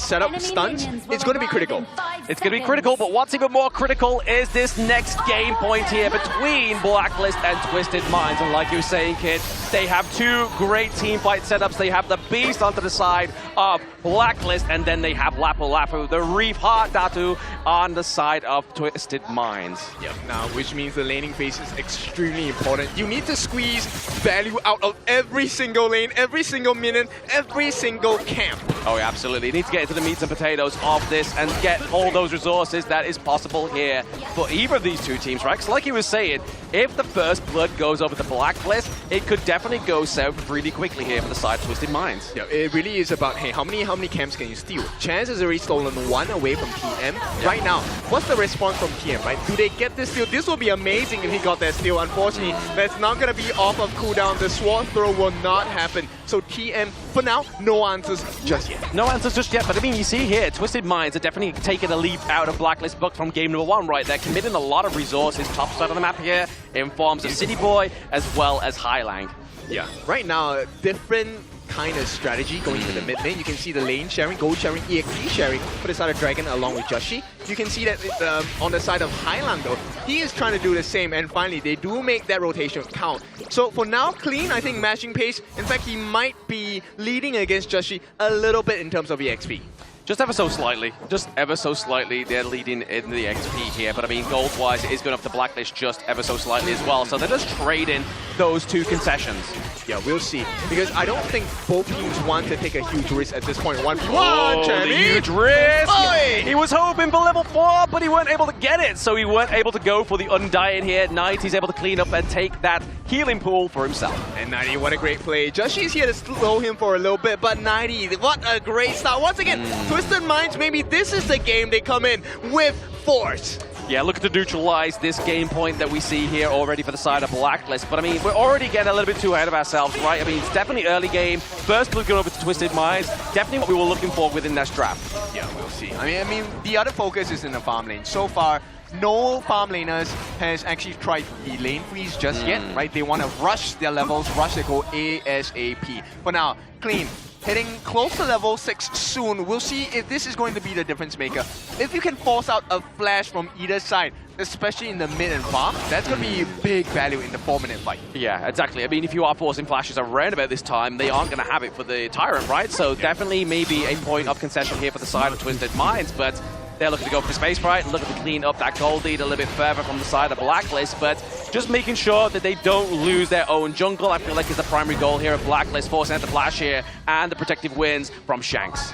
setup stuns, it's going to be critical. It's going to be critical, but what's even more critical is this next game point here between Blacklist and Twisted Minds. And like you were saying, Kid, they have two great team fight setups. They have the Beast onto the side of Blacklist, and then they have Lapu Lapu, the Reef Heart Datu, on the side of Twisted Minds. Yep, now which means the laning phase is extremely important. You need to squeeze value out of every single lane, every single minute, every single camp. Oh, yeah, absolutely. You need to get into the meats and potatoes of this and get all those resources that is possible here for either of these two teams, right? Because like he was saying, if the first blood goes over the Blacklist, it could definitely go south really quickly here for the side of Twisted Minds. Yeah, it really is about, hey, how many camps can you steal? Chance has already stolen one away from TM. Yeah. Right now, what's the response from TM, right? Do they get this steal? This will be amazing if he got that steal. Unfortunately, that's not going to be off of cooldown. The sword throw will not happen. So TM, for now, no answers just yet. No answers just yet, but I mean, you see here, Twisted Minds are definitely taking a leap out of Blacklist book from game number 1, right? They're committing a lot of resources top side of the map here in forms of City Boy as well as Highlang. Yeah, right now, different kind of strategy going into the mid lane. You can see the lane sharing, gold sharing, EXP sharing for the side of Dragon along with Joshi. You can see that on the side of Highland though, he is trying to do the same, and finally they do make that rotation count. So for now, Clean, I think matching pace. In fact, he might be leading against Joshi a little bit in terms of EXP. Just ever so slightly, they're leading in the XP here. But I mean, gold-wise, it is going up to Blacklist just ever so slightly as well. So they're just trading those two concessions. Yeah, we'll see. Because I don't think both teams want to take a huge risk at this point. 1v1, oh, the huge risk! Boy! He was hoping for level 4, but he weren't able to get it. So he weren't able to go for the Undying here. Knight, he's able to clean up and take that healing pool for himself. And 90, what a great play. Joshi's here to slow him for a little bit, but 90, what a great start. Once again, Twisted Minds, maybe this is the game they come in with force. Yeah, looking to neutralize this game point that we see here already for the side of Blacklist. But I mean, we're already getting a little bit too ahead of ourselves, right? I mean, it's definitely early game. First blood going over to Twisted Minds. Definitely what we were looking for within that draft. Yeah, we'll see. I mean, the other focus is in the farm lane. So far, no farm laners has actually tried the lane freeze just yet, right? They want to rush their levels, rush their goal ASAP. For now, Clean, heading close to level 6 soon. We'll see if this is going to be the difference maker. If you can force out a flash from either side, especially in the mid and farm, that's going to be big value in the 4-minute fight. Yeah, exactly. I mean, if you are forcing flashes around about this time, they aren't going to have it for the Tyrant, right? So definitely maybe a point of concession here for the side of Twisted Minds, but they're looking to go for space right, looking to clean up that gold lead a little bit further from the side of Blacklist, but just making sure that they don't lose their own jungle, I feel like is the primary goal here of Blacklist, forcing out the flash here, and the protective winds from Shanks.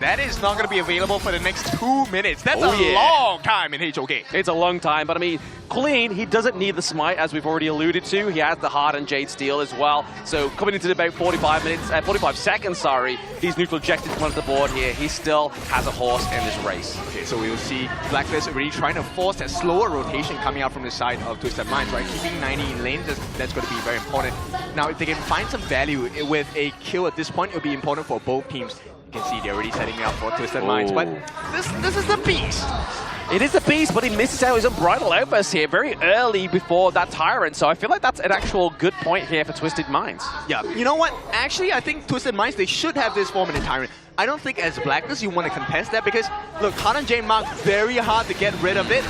That is not going to be available for the next 2 minutes. That's a long time in HOK. It's a long time, but I mean, Clean, he doesn't need the smite, as we've already alluded to. He has the Heart and Jade Steel as well. So coming into about 45 seconds, sorry, he's neutral objective to come onto the board here. He still has a horse in this race. Okay, so we will see Blacklist really trying to force that slower rotation coming out from the side of Twisted Minds, right? Keeping 90 in lane, that's going to be very important. Now, if they can find some value with a kill at this point, it will be important for both teams. You can see they're already setting up for Twisted Minds, but this is the beast. It is the beast, but he misses out his unbridled outburst here very early before that Tyrant. So I feel like that's an actual good point here for Twisted Minds. Yeah, you know what? Actually, I think Twisted Minds, they should have this 4-minute Tyrant. I don't think as Blacklist you want to contest that because, look, Heart and Jade Mark, very hard to get rid of it.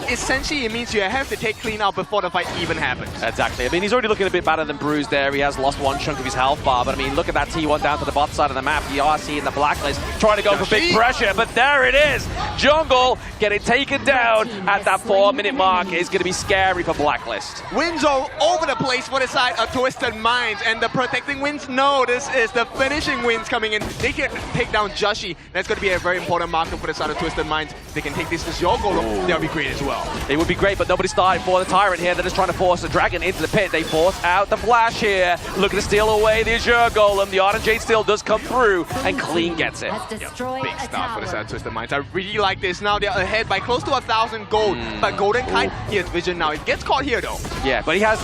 Essentially, it means you have to take Clean out before the fight even happens. Exactly. I mean, he's already looking a bit better than Bruise there. He has lost one chunk of his health bar, but I mean, look at that T1 down to the bot side of the map. You are seeing the Blacklist trying to go for big pressure, but there it is. Jungle getting taken down at that 4-minute mark is going to be scary for Blacklist. Winds all over the place for the side of Twisted Minds, and the protecting winds, no, this is the finishing winds coming in. They can take down Joshi. That's going to be a very important marker for the side of Twisted Minds. They can take this as your goal, that'll be great as well. It would be great, but nobody's starting for the Tyrant here. They're just trying to force the Dragon into the pit. They force out the flash here. Looking to steal away the Azure Golem. The Art and Jade Steel does come through, and Clean gets it. Big start for the side of Twisted Minds. I really like this. Now they're ahead by close to 1,000 gold, but Golden Kite, he has vision now. It gets caught here though. Yeah, but he has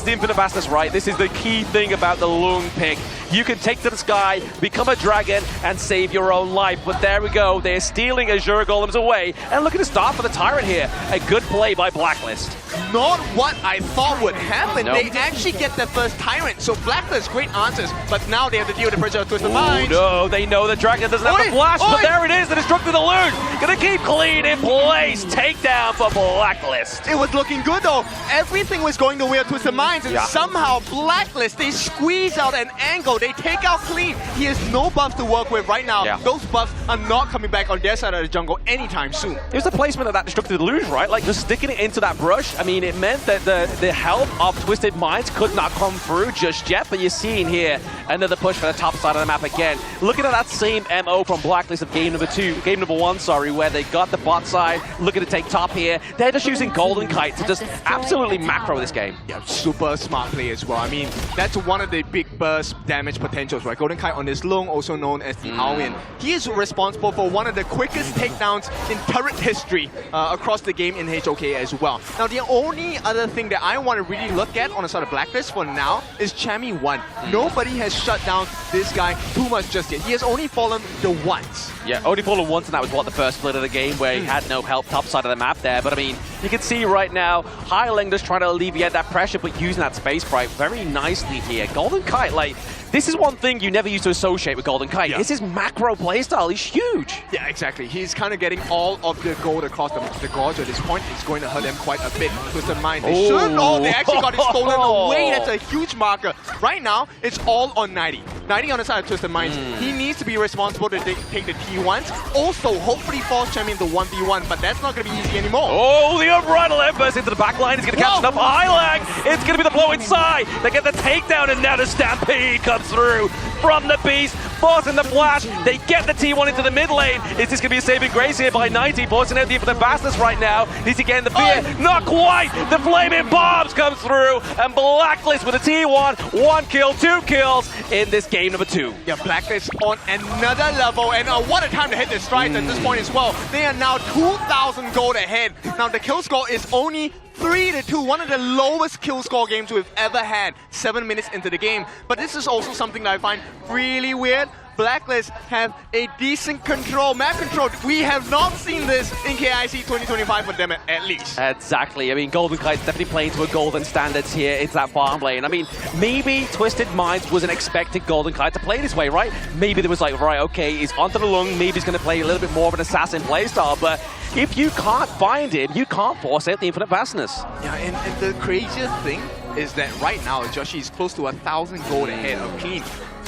the infinite vastness, right? This is the key thing about the Lung pick. You can take to the sky, become a dragon, and save your own life. But there we go. They're stealing Azure Golems away. And look at the start for the Tyrant here. A good play by Blacklist. Not what I thought would happen. Nope. They actually get their first Tyrant. So Blacklist, great answers. But now they have to deal with the pressure of Twisted Minds. No, they know the Dragon doesn't have the flash. But there it is. The Destructive Loon. Gonna keep clean in place. Takedown for Blacklist. It was looking good though. Everything was going the way of Twisted Minds, and somehow Blacklist, they squeeze out an angle. They take out clean. He has no buffs to work with right now. Yeah. Those buffs are not coming back on their side of the jungle anytime soon. It was the placement of that Destructive Deluge, right? Like just sticking it into that brush. I mean, it meant that the help of Twisted Minds could not come through just yet, but you're seeing here another push for the top side of the map again. Looking at that same MO from Blacklist of game number one, where they got the bot side, looking to take top here. They're just using Golden Kite to just absolutely macro this game. Yeah, super smart play as well. I mean, that's one of the big burst damage potentials, right? Golden Kite on this Lung, also known as the Alwyn. He is responsible for one of the quickest takedowns in turret history across the game in HOK as well. Now, the only other thing that I want to really look at on the side of Blacklist for now is Chammy 1. Nobody has shut down this guy too much just yet. He has only fallen the once. Yeah, only fallen once, and that was what, the first split of the game where he had no help top side of the map there. But I mean, you can see right now, Highling just trying to alleviate that pressure, but using that space sprite very nicely here. Golden Kite, like, this is one thing you never used to associate with Golden Kite. Yeah. It's his macro playstyle. He's huge. Yeah, exactly. He's kind of getting all of the gold across the gorge at this point. It's going to hurt them quite a bit. Twisted Mind. They should. Oh, they actually got it stolen away. That's a huge marker. Right now, it's all on 90. 90 on the side of Twisted Minds. He needs to be responsible to take the T1s. Also, hopefully force Chammy into 1v1, but that's not going to be easy anymore. Oh, the unbridled Embers into the back line. He's going to catch enough Highlang. It's going to be the blow inside. They get the takedown, and now the Stampede comes through from the Beast, forcing the flash. They get the T1 into the mid lane. Is this going to be a saving grace here by 90, forcing out the infinite fastness right now? Needs to get in the fear. Not quite. The flaming bombs comes through, and Blacklist with a T1. 1 kill, 2 kills in this game number 2. Yeah, Blacklist on another level, and what a time to hit the strides at this point as well. They are now 2,000 gold ahead. Now the kill score is only 3-2, one of the lowest kill score games we've ever had 7 minutes into the game. But this is also something that I find really weird. Blacklist have a decent control, map control. We have not seen this in KIC 2025 for them at least. Exactly. I mean, Golden Kite's definitely playing to a golden standards here. It's that farm lane. I mean, maybe Twisted Minds wasn't expecting Golden Kite to play this way, right? Maybe there was like, right, okay, he's onto the lung. Maybe he's going to play a little bit more of an assassin playstyle. But if you can't find him, you can't force out the infinite vastness. Yeah, and the craziest thing is that right now, Joshi is close to 1,000 gold ahead of Clean.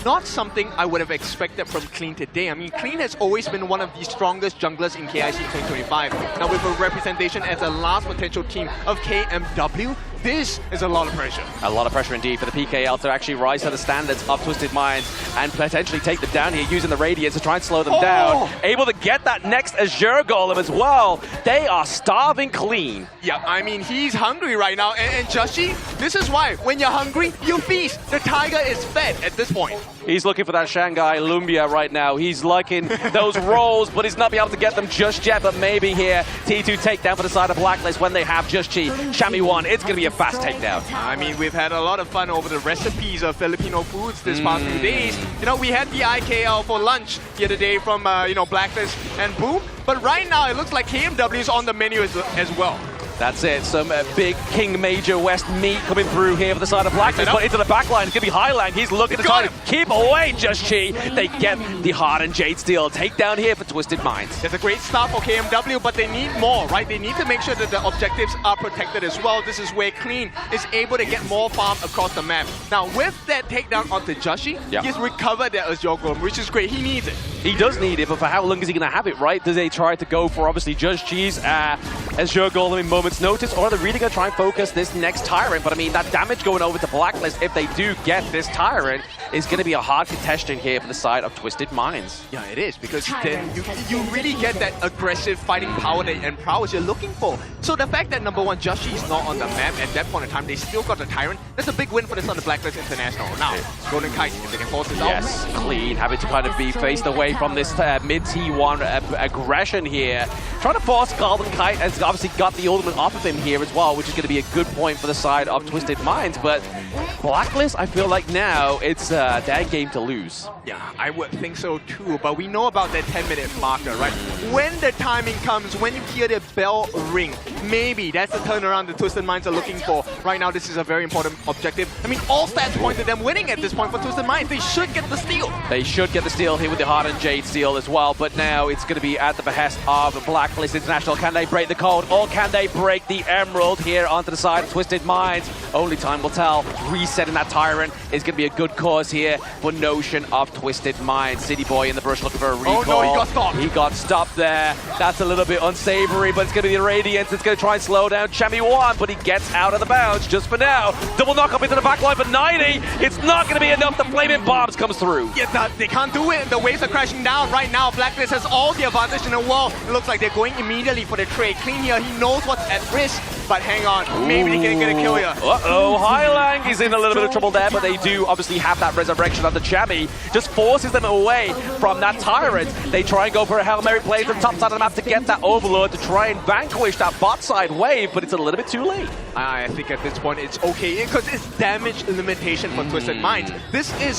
Not something I would have expected from Clean today. I mean, Clean has always been one of the strongest junglers in KIC 2025. Now with a representation as a last potential team of KMW, this is a lot of pressure. A lot of pressure indeed for the PKL to actually rise to the standards of Twisted Minds and potentially take them down here using the Radiance to try and slow them down. Able to get that next Azure Golem as well. They are starving Clean. Yeah, I mean, he's hungry right now. And Joshi, this is why. When you're hungry, you feast. The Tiger is fed at this point. He's looking for that Shanghai Lumbia right now. He's liking those rolls, but he's not be able to get them just yet. But maybe here, T2 takedown for the side of Blacklist when they have just Chi. Chammy 1, it's going to be a fast takedown. I mean, we've had a lot of fun over the recipes of Filipino foods this past few days. You know, we had the IKL for lunch the other day from, you know, Blacklist and Boom. But right now, it looks like KMW is on the menu as well. That's it. Some big King Major West meat coming through here for the side of Blacklist, but into the back line. It's going to be Highlang. He's looking to try to keep away Just Chi. They get the Hardened Jade Steel. Takedown here for Twisted Minds. It's a great start for KMW, but they need more, right? They need to make sure that the objectives are protected as well. This is where Clean is able to get more farm across the map. Now, with that takedown onto Joshi, he's recovered that Azure Golem, which is great. He needs it. He does need it, but for how long is he going to have it, right? Do they try to go for, obviously, Just Chi's Azure Golem in moments notice, or are they really going to try and focus this next Tyrant? But I mean, that damage going over to Blacklist, if they do get this Tyrant, is going to be a hard contestation here for the side of Twisted Minds. Yeah, it is, because then you really get that aggressive fighting power and prowess you're looking for. So the fact that number one, Joshi is not on the map at that point in time, they still got the Tyrant, that's a big win for the side of Blacklist International. Now, Golden Kite, if they can force this out. Yes, Clean having to kind of be faced away from this mid T1 aggression here. Trying to force Golden Kite as obviously got the ultimate off of him here as well, which is going to be a good point for the side of Twisted Minds. But Blacklist, I feel like now it's their game to lose. Yeah, I would think so too, but we know about that 10-minute marker, right? When the timing comes, when you hear the bell ring, maybe that's the turnaround the Twisted Minds are looking for. Right now, this is a very important objective. I mean, all stats point to them winning at this point for Twisted Minds. They should get the steal. They should get the steal here with the Hardened Jade steal as well, but now it's going to be at the behest of Blacklist International. Can they break the code, or can they break the Emerald here onto the side of Twisted Minds? Only time will tell. Resetting that Tyrant is going to be a good cause here for Notion of Twisted Minds. City Boy in the brush looking for a recall. Oh no, he got stopped. He got stopped there. That's a little bit unsavory, but it's going to be the Radiance. It's going to try and slow down Chami1, but he gets out of the bounds just for now. Double knock up into the backline for 90. It's not going to be enough. The Flaming Bombs comes through. Yeah, they can't do it. The waves are crashing down right now. Blacklist has all the advantage in the world. It looks like they're going immediately for the trade. Clean here, he knows what's at risk, but hang on. Maybe they can get a kill here. Uh-oh, Highlang is in a little bit of trouble there, but they do obviously have that resurrection on the Chami. Just forces them away from that Tyrant. They try and go for a Hail Mary play to the top side of the map to get that Overlord to try and vanquish that bot side wave, but it's a little bit too late. I think at this point it's okay, because it's damage limitation for Twisted Minds. This is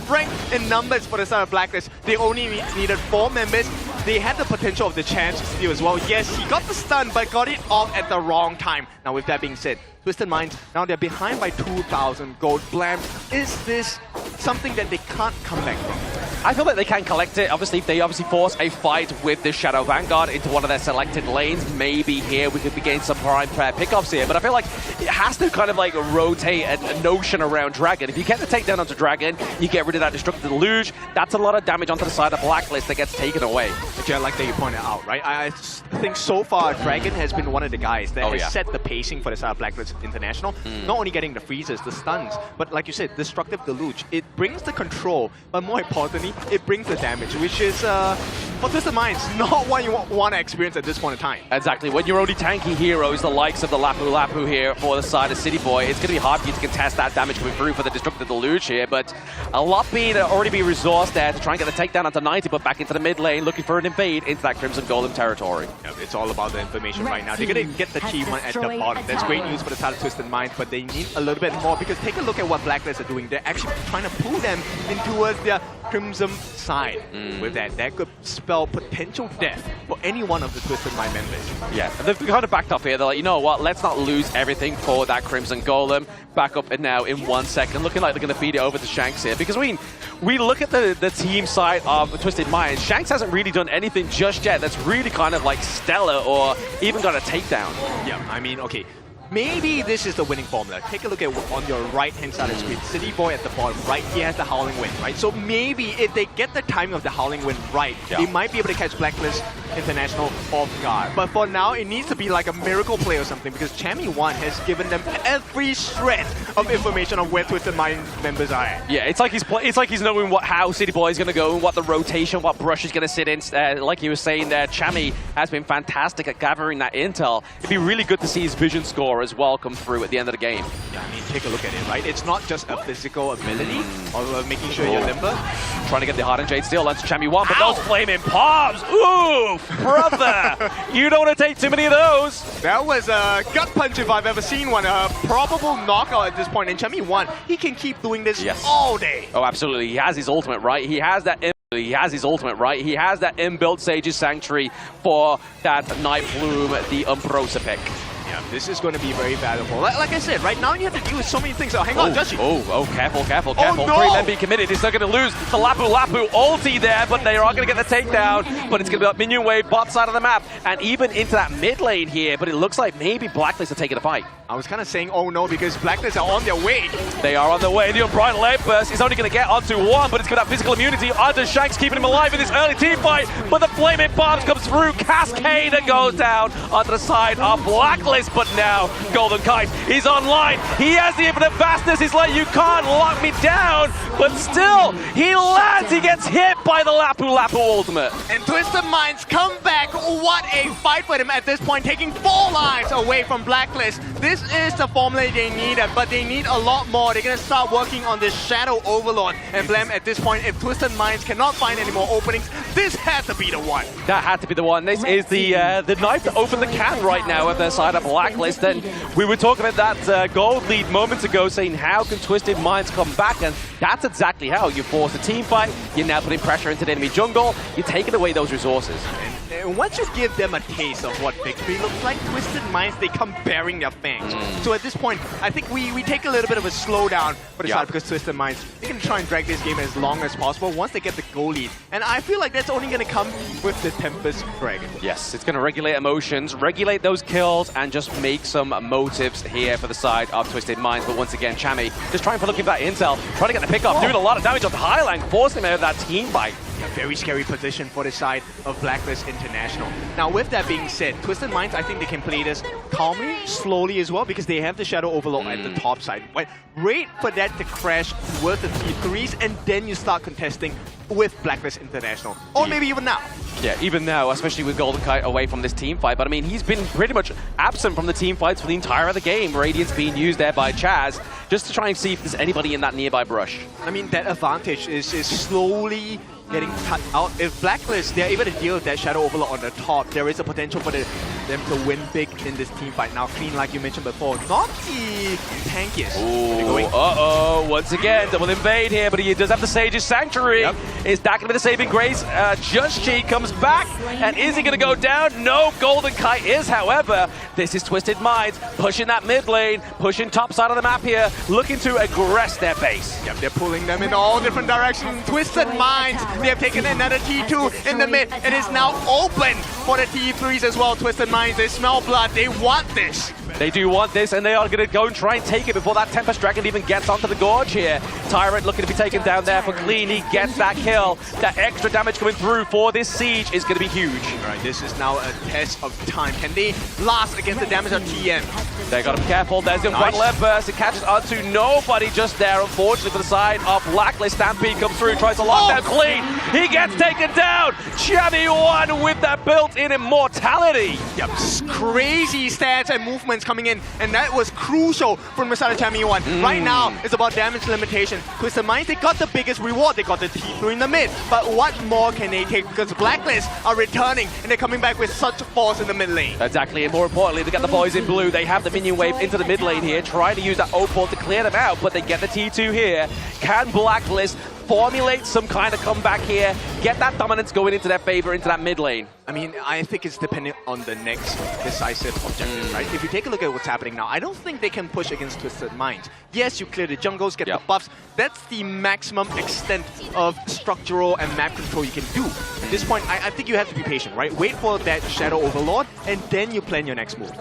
strength in numbers for the side of Blacklist. They only needed 4 members. They had the potential of the chance to steal as well. Yes, he got the stun, but got it off at the wrong time. Now with that being said, Twisted Minds, now they're behind by 2,000 gold. Blam, is this something that they can't come back from? I feel like they can collect it. Obviously, they force a fight with the Shadow Vanguard into one of their selected lanes. Maybe here we could begin some prime player pickoffs here, but I feel like it has to kind of like rotate a Notion around Dragon. If you get the takedown onto Dragon, you get rid of that Destructive Deluge. That's a lot of damage onto the side of Blacklist that gets taken away. Actually, I like that you pointed out, right? I think so far Dragon has been one of the guys that has set the pacing for the side of Blacklist International. Not only getting the freezes, the stuns, but like you said, Destructive Deluge. It brings the control, but more importantly, it brings the damage, which is, for Twisted Minds, not what you want to experience at this point in time. Exactly. When your only tanky heroes, the likes of the Lapu Lapu here for the side of City Boy, it's going to be hard for you to contest that damage coming through for the Destructive Deluge here, but a lot already be resourced there to try and get the takedown onto 90, but back into the mid lane, looking for an invade into that Crimson Golem territory. Yeah, it's all about the information right now. They're going to get the T1 at the bottom. That's great news for the side of Twisted Minds, but they need a little bit more, because take a look at what Blacklist are doing. They're actually trying to pull them in towards their Crimson side. With that could spell potential death for any one of the Twisted Mind members. Yeah, and they've kind of backed off here. They're like, you know what, let's not lose everything for that Crimson Golem. Back up and now in 1 second, looking like they're going to feed it over to Shanks here, because we look at the team side of Twisted Minds. Shanks hasn't really done anything just yet that's really kind of like stellar or even got a takedown. Yeah, I mean, okay. Maybe this is the winning formula. Take a look at on your right-hand side of the screen. City Boy at the bottom, right? He has the Howling Wind, right? So maybe if they get the timing of the Howling Wind right, they might be able to catch Blacklist International off guard. But for now, it needs to be like a miracle play or something, because Chami1 has given them every shred of information on where Twisted Mind members are at. Yeah, it's like he's knowing how City Boy is going to go and what the rotation, what brush is going to sit in. Like you were saying there, Chami has been fantastic at gathering that intel. It'd be really good to see his vision score as well come through at the end of the game. Yeah, I mean, take a look at it, right? It's not just a physical ability or making sure you're limber. Trying to get the Hardened Jade steal onto Chami1, but those flaming palms! Oof, brother! You don't want to take too many of those. That was a gut punch if I've ever seen one. A probable knockout at this point. And Chami1, he can keep doing this all day. Oh, absolutely. He has his ultimate, right? He has that inbuilt Sage's Sanctuary for that Night Bloom, the Umbrosa pick. Yeah, this is going to be very valuable. Like I said, right now you have to deal with so many things. Oh, hang on, Joshi. Careful. Oh, no. 3 men be committed. He's not going to lose the Lapu Lapu ulti there, but they are going to get the takedown. But it's going to be that minion wave bot side of the map, and even into that mid lane here. But it looks like maybe Blacklist are taking a fight. I was kind of saying, oh no, because Blacklist are on their way. They are on their way. The Unbridled Air Burst is only going to get onto one, but it's got that physical immunity onto Shanks, keeping him alive in this early team fight. But the Flaming Bombs comes through. Cascade goes down onto the side of Blacklist, but now Golden Kite is online. He has the infinite vastness. He's like, you can't lock me down. But still, he lands. He gets hit by the Lapu Lapu ultimate. And Twisted Minds come back. What a fight for him at this point, taking 4 lives away from Blacklist. This is the formula they needed, but they need a lot more. They're going to start working on this Shadow Overlord. And Blem, at this point, if Twisted Minds cannot find any more openings, this has to be the one. That had to be the one. This is the knife to open the can right now at their side of Blacklist. And we were talking about that gold lead moments ago, saying how can Twisted Minds come back? And that's exactly how. You force a team fight, you're now putting pressure into the enemy jungle, you're taking away those resources. And once you give them a taste of what victory looks like, Twisted Minds, they come bearing their fangs. So at this point, I think we take a little bit of a slowdown for the side, because Twisted Minds, they can try and drag this game as long as possible once they get the goal lead. And I feel like that's only going to come with the Tempest Dragon. Yes, it's going to regulate emotions, regulate those kills, and just make some motives here for the side of Twisted Minds. But once again, Chami just trying for looking for that intel, trying to get the pickup, doing a lot of damage on Highline, forcing him out of that team fight. A very scary position for the side of Blacklist International. Now, with that being said, Twisted Minds, I think they can play this calmly, slowly as well, because they have the Shadow Overlord at the top side. But wait for that to crash with the T3s, and then you start contesting with Blacklist International. Or maybe even now. Yeah, even now, especially with Golden Kite away from this team fight. But I mean, he's been pretty much absent from the team fights for the entire of the game. Radiant's being used there by Chaz, just to try and see if there's anybody in that nearby brush. I mean, that advantage is slowly getting cut out. If Blacklist, they're able to deal with that Shadow Overlord on the top, there is a potential for them to win big in this team fight. Now, Clean, like you mentioned before, not the tankiest. Once again, double invade here, but he does have the Sage's Sanctuary. Is that going to be the saving grace? Just Chi comes back, and is he going to go down? No, Golden Kite is, however. This is Twisted Minds, pushing that mid lane, pushing top side of the map here, looking to aggress their base. Yep, they're pulling them in all different directions. Twisted Minds, they have taken another T2 in the mid. It is now open for the T3s as well. Twisted Minds, they smell blood. They want this. They do want this, and they are going to go and try and take it before that Tempest Dragon even gets onto the Gorge here. Tyrant looking to be taken down there for Clean. He gets that kill. That extra damage coming through for this siege is going to be huge. All right, this is now a test of time. Can they last against the damage of TM? They got to be careful. There's the Unbridled Burst. It catches onto nobody just there, unfortunately, for the side of Blacklist. Stampede comes through, tries to lock down Clean. He gets taken down. Chami won with that built-in immortality. Yep, crazy stats and movements coming in, and that was crucial from the side of Chami 1. Right now, it's about damage limitation. Twisted Minds, they got the biggest reward. They got the T3 in the mid. But what more can they take? Because Blacklist are returning, and they're coming back with such force in the mid lane. Exactly, and more importantly, they got the boys in blue. They have the minion wave into the mid lane here, trying to use that Opal to clear them out, but they get the T2 here. Can Blacklist formulate some kind of comeback here, get that dominance going into their favor, into that mid lane? I mean, I think it's dependent on the next decisive objective, right? If you take a look at what's happening now, I don't think they can push against Twisted Minds. Yes, you clear the jungles, get the buffs. That's the maximum extent of structural and map control you can do. At this point, I think you have to be patient, right? Wait for that Shadow Overlord, and then you plan your next move.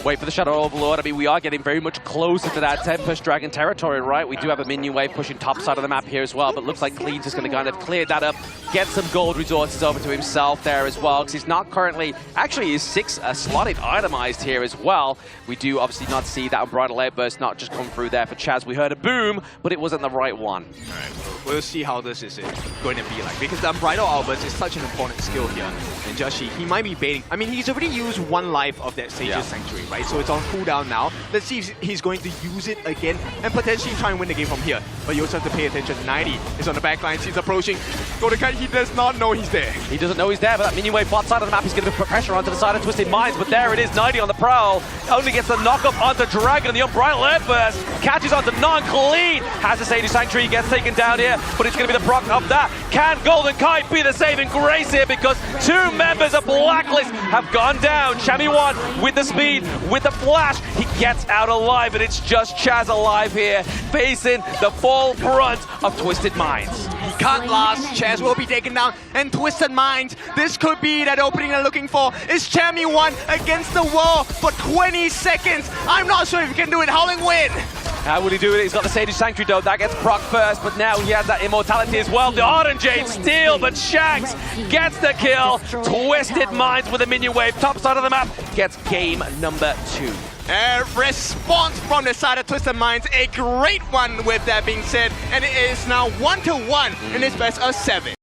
Wait for the Shadow Overlord. I mean, we are getting very much closer to that Tempest Dragon territory, right? We do have a minion wave pushing top side of the map here as well, but looks like Clean's just going to kind of clear that up, get some gold resources over to himself there as well, because he's not currently, actually he's 6 slotted itemized here as well. We do obviously not see that Unbridled Outburst not just come through there for Chaz. We heard a boom, but it wasn't the right one. All right, we'll see how this is going to be like, because the Unbridled Outburst is such an important skill here. And Joshi, he might be baiting. I mean, he's already used 1 life of that Sage's Sanctuary, right? So it's on cooldown now. Let's see if he's going to use it again and potentially try and win the game from here. But you also have to pay attention. 90 is on the back line. He's approaching. Golden Kite, he does not know he's there. He doesn't know he's there, but that minion wave bot side of the map is going to put pressure onto the side of Twisted Minds. But there it is, 90 on the prowl. Only gets the knock up onto Dragon, and the Unbridled Outburst catches onto Non-Clean. Has the Sage's Sanctuary, gets taken down here, but it's going to be the proc of that. Can Golden Kite be the saving grace here? Because 2 members of Blacklist have gone down. Chami 1 with the speed, with the flash. He gets out alive, and it's just Chaz alive here, facing the full brunt of Twisted Minds. He can't last. Chaz will be taken down, and Twisted Minds, this could be that opening they're looking for. Is Chami 1 against the wall for 20 seconds? I'm not sure if he can do it. Howling win. How will he do it? He's got the Sage's Sanctuary though, that gets proc first, but now he has that immortality as well. The Ardent Jade steal, but Shanks gets the kill. Twisted Minds with a minion wave, top side of the map, gets game number 2. A response from the side of Twisted Minds, a great one with that being said, and it is now 1-1 in this best of 7.